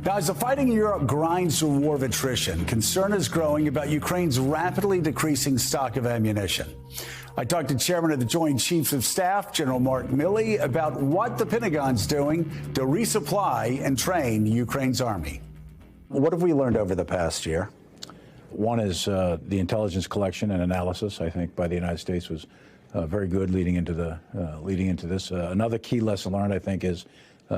Now, as the fighting in Europe grinds to a war of attrition, concern is growing about Ukraine's rapidly decreasing stock of ammunition. I talked to Chairman of the Joint Chiefs of Staff, General Mark Milley, about what the Pentagon's doing to resupply and train Ukraine's army. What have we learned over the past year? One is the intelligence collection and analysis, I think, by the United States was very good leading into this. Another key lesson learned, I think, is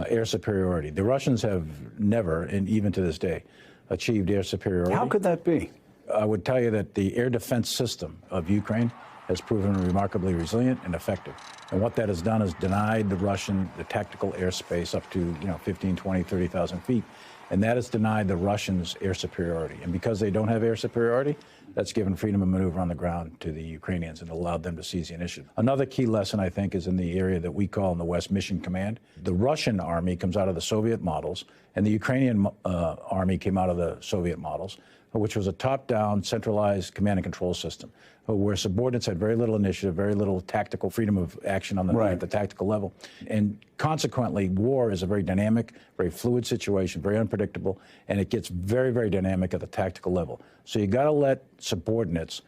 air superiority. The Russians have never, and even to this day, achieved air superiority. How could that be? I would tell you that the air defense system of Ukraine has proven remarkably resilient and effective. And what that has done is denied the Russian the tactical airspace up to 15, 20, 30,000 feet. And that has denied the Russians air superiority. And because they don't have air superiority, that's given freedom of maneuver on the ground to the Ukrainians and allowed them to seize the initiative. Another key lesson, I think, is in the area that we call in the West Mission Command. The Russian army comes out of the Soviet models, and the Ukrainian army came out of the Soviet models, which was a top-down, centralized command and control system, where subordinates had very little initiative, very little tactical freedom of action on at the tactical level. And consequently, war is a very dynamic, very fluid situation, very unpredictable, and it gets very, very dynamic at the tactical level. So you got to let subordinates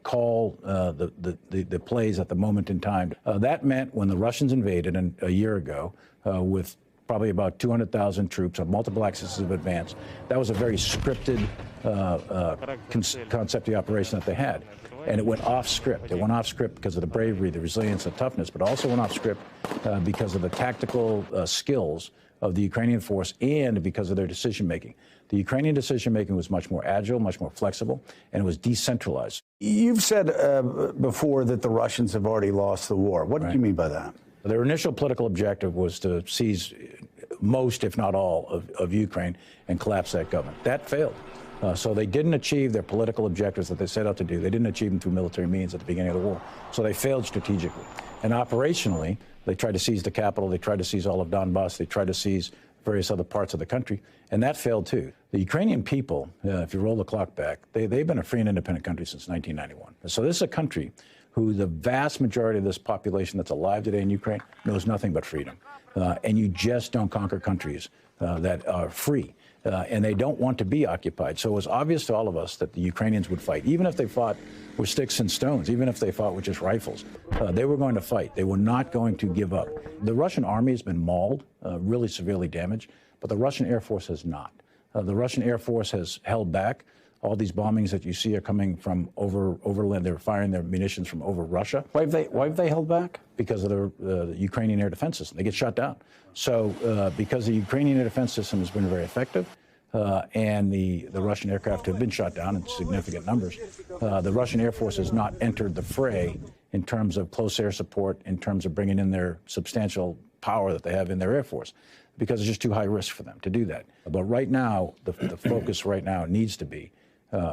call the plays at the moment in time. That meant when the Russians invaded a year ago with probably about 200,000 troops on multiple axes of advance, that was a very scripted concept of the operation that they had. And it went off script. It went off script because of the bravery, the resilience, the toughness, but also went off script because of the tactical skills of the Ukrainian force and because of their decision making. The Ukrainian decision making was much more agile, much more flexible, and it was decentralized. You've said before that the Russians have already lost the war. What do you mean by that? Their initial political objective was to seize most, if not all, of Ukraine and collapse that government. That failed. So they didn't achieve their political objectives that they set out to do. They didn't achieve them through military means at the beginning of the war. So they failed strategically. And operationally, they tried to seize the capital. They tried to seize all of Donbass. They tried to seize various other parts of the country. And that failed, too. The Ukrainian people, if you roll the clock back, they've been a free and independent country since 1991. So this is a country who the vast majority of this population that's alive today in Ukraine knows nothing but freedom. And you just don't conquer countries that are free. And they don't want to be occupied. So it was obvious to all of us that the Ukrainians would fight, even if they fought with sticks and stones, even if they fought with just rifles. They were going to fight. They were not going to give up. The Russian army has been mauled, really severely damaged, but the Russian Air Force has not. The Russian Air Force has held back. All these bombings that you see are coming from overland. They're firing their munitions from over Russia. Why have they held back? Because of the Ukrainian air defense system. They get shot down. So because the Ukrainian air defense system has been very effective, and the Russian aircraft have been shot down in significant numbers, the Russian Air Force has not entered the fray in terms of close air support, in terms of bringing in their substantial power that they have in their Air Force, because it's just too high risk for them to do that. But right now, the focus right now needs to be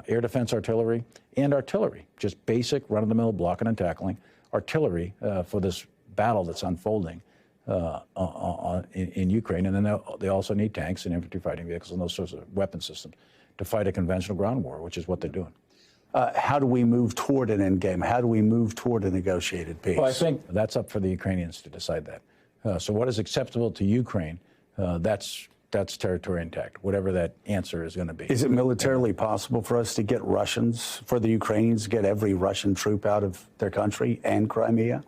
air defense artillery and artillery, just basic run-of-the-mill blocking and tackling artillery for this battle that's unfolding in Ukraine. And then they also need tanks and infantry fighting vehicles and those sorts of weapon systems to fight a conventional ground war, which is what they're doing. How do we move toward an endgame? How do we move toward a negotiated peace? Well, I think that's up for the Ukrainians to decide that. So what is acceptable to Ukraine, that's territory intact, whatever that answer is going to be. Is it militarily possible for us to get for the Ukrainians to get every Russian troop out of their country and Crimea?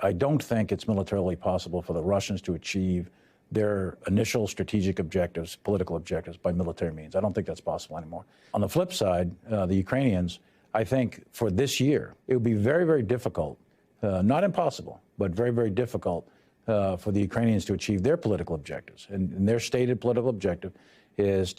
I don't think it's militarily possible for the Russians to achieve their initial strategic objectives, political objectives, by military means. I don't think that's possible anymore. On the flip side, the Ukrainians, I think for this year, it would be very, very difficult, not impossible, but very, very difficult for the Ukrainians to achieve their political objectives. And their stated political objective is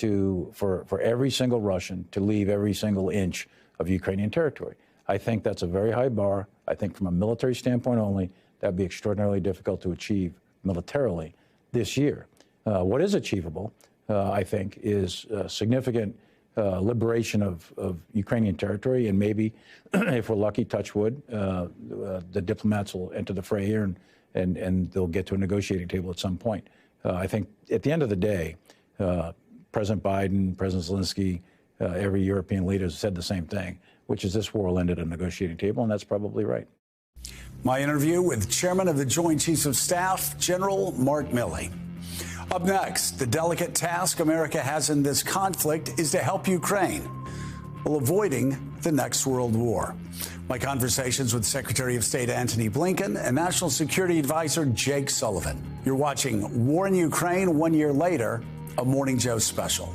for every single Russian to leave every single inch of Ukrainian territory. I think that's a very high bar. I think from a military standpoint only, that'd be extraordinarily difficult to achieve militarily this year. What is achievable, I think, is significant liberation of Ukrainian territory, and maybe, if we're lucky, touch wood, the diplomats will enter the fray here and they'll get to a negotiating table at some point. I think at the end of the day, President Biden, President Zelensky, every European leader has said the same thing, which is this war will end at a negotiating table, and that's probably right. My interview with Chairman of the Joint Chiefs of Staff, General Mark Milley. Up next, the delicate task America has in this conflict is to help Ukraine while avoiding the next world war. My conversations with Secretary of State Antony Blinken and National Security Advisor Jake Sullivan. You're watching War in Ukraine 1 year later, a Morning Joe special.